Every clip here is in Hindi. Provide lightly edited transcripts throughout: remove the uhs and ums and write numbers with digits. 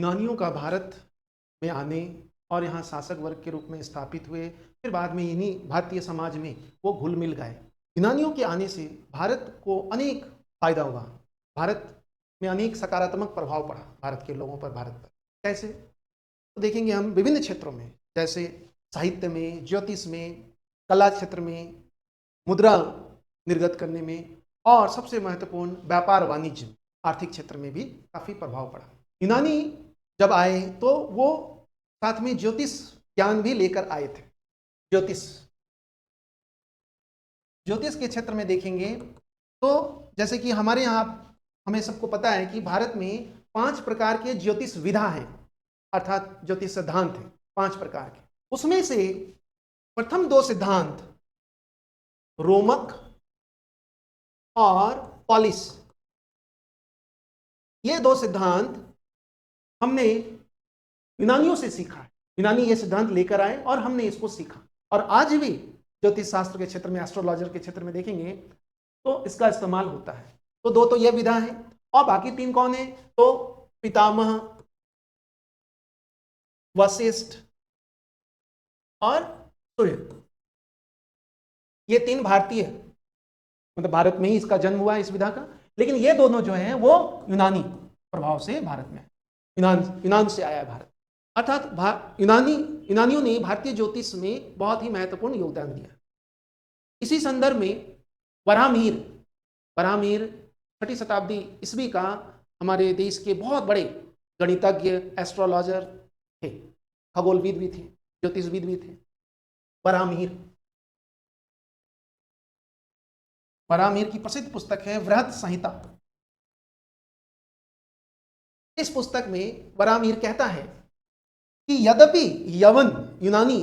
यूनानियों का भारत में आने और यहाँ शासक वर्ग के रूप में स्थापित हुए, फिर बाद में इन्हीं भारतीय समाज में वो घुल मिल गए। यूनानियों के आने से भारत को अनेक फायदा हुआ, भारत में अनेक सकारात्मक प्रभाव पड़ा भारत के लोगों पर, भारत पर। कैसे? तो देखेंगे हम विभिन्न क्षेत्रों में, जैसे साहित्य में, ज्योतिष में, कला क्षेत्र में, मुद्रा निर्गत करने में, और सबसे महत्वपूर्ण व्यापार वाणिज्य आर्थिक क्षेत्र में भी काफी प्रभाव पड़ा। यूनानी जब आए तो वो साथ में ज्योतिष ज्ञान भी लेकर आए थे। ज्योतिष ज्योतिष के क्षेत्र में देखेंगे तो जैसे कि हमारे यहाँ हमें सबको पता है कि भारत में 5 प्रकार के ज्योतिष विधा हैं, अर्थात ज्योतिष सिद्धांत हैं 5 प्रकार के। उसमें से प्रथम 2 सिद्धांत रोमक और पॉलिस, ये 2 सिद्धांत हमने यूनानियों से सीखा है। यूनानी ये सिद्धांत लेकर आए और हमने इसको सीखा, और आज भी ज्योतिष शास्त्र के क्षेत्र में, एस्ट्रोलॉजर के क्षेत्र में देखेंगे तो इसका इस्तेमाल होता है। तो 2 तो ये विधा है, और बाकी 3 कौन है? तो पितामह, वशिष्ठ और सूर्य। ये 3 भारतीय, मतलब भारत में ही इसका जन्म हुआ है इस विधा का, लेकिन ये दोनों जो हैं वो यूनानी प्रभाव से भारत में, यूनान से आया है भारत। अर्थात यूनानियों ने भारतीय ज्योतिष में बहुत ही महत्वपूर्ण योगदान दिया। इसी संदर्भ में वराहमिहिर 6वीं शताब्दी ईस्वी का हमारे देश के बहुत बड़े गणितज्ञ, एस्ट्रोलॉजर थे, खगोलविद भी थे, ज्योतिषविद भी थे। वराहमिहिर की प्रसिद्ध पुस्तक है वृहत संहिता। इस पुस्तक में वराहमिहिर कहता है कि यद्यपि यवन यूनानी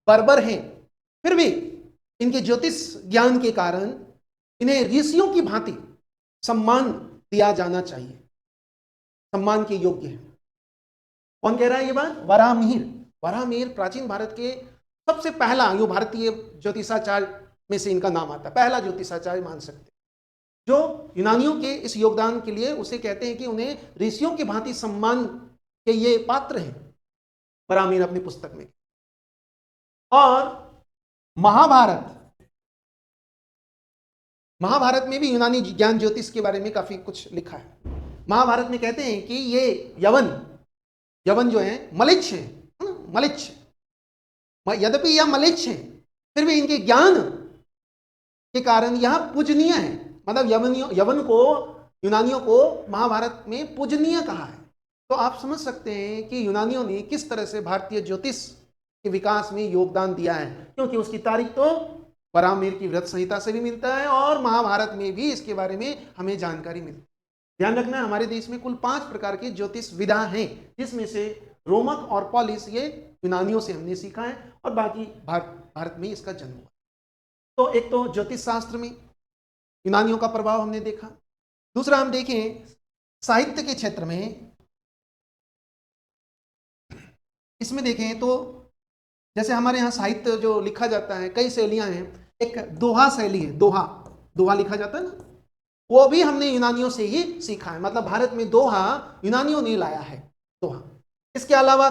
बर्बर हैं, फिर भी इनके ज्योतिष ज्ञान के कारण इन्हें ऋषियों की भांति सम्मान दिया जाना चाहिए, सम्मान के योग्य है। कौन कह रहा है ये बात? वराहमिहिर प्राचीन भारत के सबसे पहला, यो भारतीय ज्योतिषाचार्य में से इनका नाम आता है, पहला ज्योतिषाचार्य मान सकते, जो यूनानियों के इस योगदान के लिए उसे कहते हैं कि उन्हें ऋषियों की भांति सम्मान के ये पात्र हैं, वराहमिहिर अपनी पुस्तक में। और महाभारत में भी यूनानी ज्ञान ज्योतिष के बारे में काफी कुछ लिखा है। महाभारत में कहते हैं कि ये यवन जो है मलिच्छ है, यद्यपि यह मलिच्छ है, फिर भी इनके ज्ञान के कारण यह पूजनीय है। मतलब यवन को, यूनानियों को महाभारत में पूजनीय कहा है। तो आप समझ सकते हैं कि यूनानियों ने किस तरह से भारतीय ज्योतिष के विकास में योगदान दिया है, क्योंकि उसकी तारीख तो वराहमिहिर की वृहत संहिता से भी मिलता है, और महाभारत में भी इसके बारे में हमें जानकारी मिलती है। ध्यान रखना, हमारे देश में कुल 5 प्रकार की ज्योतिष विधा हैं, जिसमें से रोमक और पॉलिस ये यूनानियों से हमने सीखा है, और बाकी भारत में इसका जन्म हुआ। तो एक तो ज्योतिष शास्त्र में यूनानियों का प्रभाव हमने देखा। दूसरा हम देखें साहित्य के क्षेत्र में, इसमें देखें तो जैसे हमारे यहाँ साहित्य जो लिखा जाता है, कई शैलियां हैं। एक दोहा शैली है, दोहा लिखा जाता है ना, वो भी हमने यूनानियों से ही सीखा है। मतलब भारत में दोहा यूनानियों ने लाया है, दोहा। इसके अलावा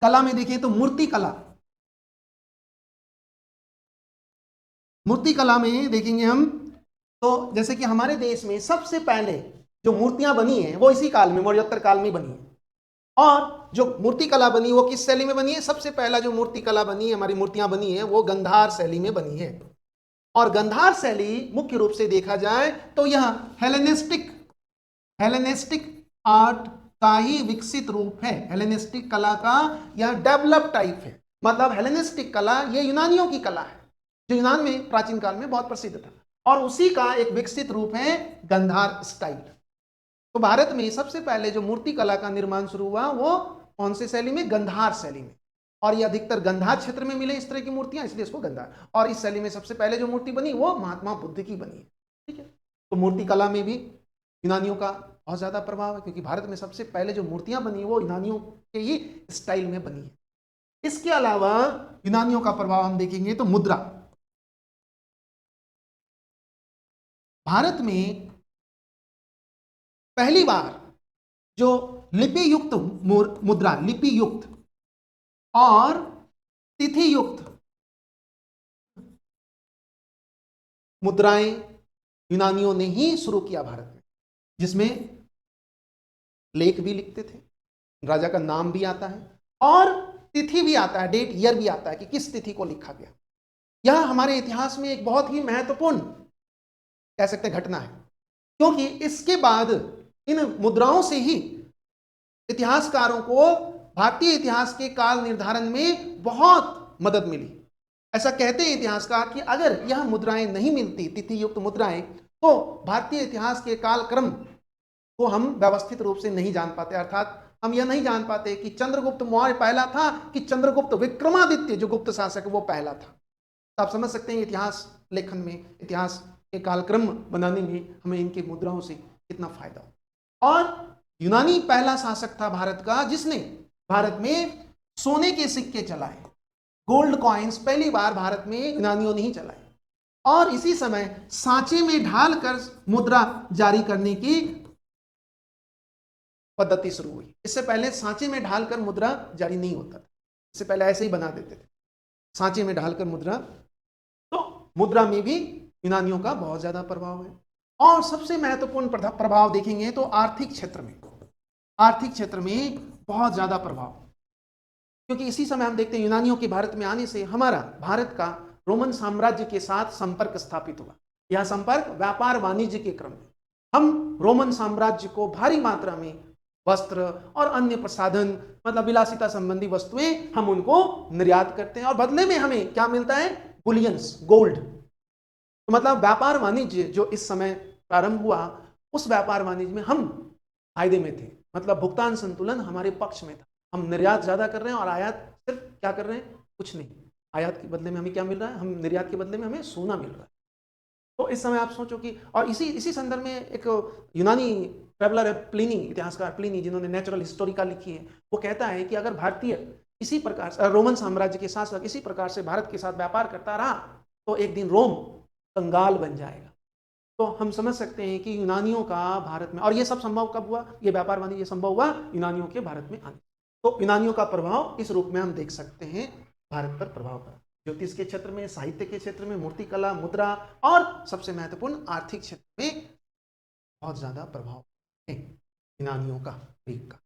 कला में देखें तो मूर्ति कला में देखेंगे हम तो, जैसे कि हमारे देश में सबसे पहले जो मूर्तियां बनी हैं वो इसी काल में, मौर्योत्तर काल में बनी है। और जो मूर्ति कला बनी वो किस शैली में बनी है? सबसे पहला जो मूर्ति कला बनी है, हमारी मूर्तियां बनी है, वो गंधार शैली में बनी है। और गंधार शैली मुख्य रूप से देखा जाए तो यह हेलेनिस्टिक आर्ट का ही विकसित रूप है। हेलेनिस्टिक कला का यह डेवलप टाइप है। मतलब हेलेनिस्टिक कला ये यूनानियों की कला है, जो यूनान में प्राचीन काल में बहुत प्रसिद्ध था, और उसी का एक विकसित रूप है गंधार स्टाइल। तो भारत में सबसे पहले जो मूर्ति कला का निर्माण शुरू हुआ वो कौन सी शैली में? गंधार शैली में। और ये अधिकतर गंधार क्षेत्र में मिले इस तरह की मूर्तियां, इसलिए इसको गंधार। और इस शैली में सबसे पहले जो मूर्ति बनी वो महात्मा बुद्ध की बनी है। ठीक है, तो मूर्ति कला में भी यूनानियों का बहुत ज्यादा प्रभाव है, क्योंकि भारत में सबसे पहले जो मूर्तियां बनी वो यूनानियों के ही स्टाइल में बनी है। इसके अलावा यूनानियों का प्रभाव हम देखेंगे तो मुद्रा। भारत में पहली बार जो लिपि युक्त मुद्रा, लिपि युक्त और तिथि युक्त मुद्राएं यूनानियों ने ही शुरू किया भारत में, जिसमें लेख भी लिखते थे, राजा का नाम भी आता है और तिथि भी आता है, डेट ईयर भी आता है कि किस तिथि को लिखा गया। यह हमारे इतिहास में एक बहुत ही महत्वपूर्ण कह सकते हैं घटना है, क्योंकि इसके बाद इन मुद्राओं से ही इतिहासकारों को भारतीय इतिहास के काल निर्धारण में बहुत मदद मिली। ऐसा कहते हैं इतिहासकार कि अगर यह मुद्राएं नहीं मिलती, तिथि युक्त मुद्राएं, तो भारतीय इतिहास के कालक्रम को हम व्यवस्थित रूप से नहीं जान पाते। अर्थात हम यह नहीं जान पाते कि चंद्रगुप्त मौर्य पहला था कि चंद्रगुप्त विक्रमादित्य जो गुप्त शासक वो पहला था। तो आप समझ सकते हैं इतिहास लेखन में, इतिहास के कालक्रम बनाने में हमें इनकी मुद्राओं से कितना फायदा हो। और यूनानी पहला शासक था भारत का जिसने भारत में सोने के सिक्के चलाए, गोल्ड कॉइन्स पहली बार भारत में यूनानियों ने ही चलाए, और इसी समय सांचे में ढालकर मुद्रा जारी करने की पद्धति शुरू हुई। इससे पहले सांचे में ढालकर मुद्रा जारी नहीं होता था, इससे पहले ऐसे ही बना देते थे सांचे में ढालकर मुद्रा। तो मुद्रा में भी यूनानियों का बहुत ज्यादा प्रभाव है। और सबसे महत्वपूर्ण प्रभाव देखेंगे तो आर्थिक क्षेत्र में, आर्थिक क्षेत्र में बहुत ज्यादा प्रभाव, क्योंकि इसी समय हम देखते हैं यूनानियों के भारत में आने से हमारा भारत का रोमन साम्राज्य के साथ संपर्क स्थापित हुआ। यह संपर्क व्यापार वाणिज्य के क्रम में हम रोमन साम्राज्य को भारी मात्रा में वस्त्र और अन्य प्रसाधन, मतलब विलासिता संबंधी वस्तुएं, हम उनको निर्यात करते हैं और बदले में हमें क्या मिलता है? Bullions, gold. तो मतलब व्यापार वाणिज्य जो इस समय प्रारंभ हुआ, उस व्यापार वाणिज्य में हम फायदे में थे, मतलब भुगतान संतुलन हमारे पक्ष में था। हम निर्यात ज्यादा कर रहे हैं और आयात सिर्फ क्या कर रहे हैं? कुछ नहीं। आयात के बदले में हमें क्या मिल रहा है? हम निर्यात के बदले में हमें सोना मिल रहा है। तो इस समय आप सोचो कि, और इसी संदर्भ में एक यूनानी ट्रेवलर है प्लिनी, इतिहासकार प्लिनी, जिन्होंने नेचुरल हिस्टोरिका लिखी है, वो कहता है कि अगर भारतीय इसी प्रकार से रोमन साम्राज्य के साथ इसी प्रकार से भारत के साथ व्यापार करता रहा तो एक दिन रोम कंगाल बन जाएगा। तो हम समझ सकते हैं कि यूनानियों का भारत में, और ये सब संभव कब हुआ? ये व्यापार वाणिज्य संभव हुआ यूनानियों के भारत में आने। तो यूनानियों का प्रभाव इस रूप में हम देख सकते हैं भारत पर प्रभाव पड़ा, ज्योतिष के क्षेत्र में, साहित्य के क्षेत्र में, मूर्तिकला, मुद्रा, और सबसे महत्वपूर्ण आर्थिक क्षेत्र में बहुत ज्यादा प्रभाव है यूनानियों का, ग्रीक का।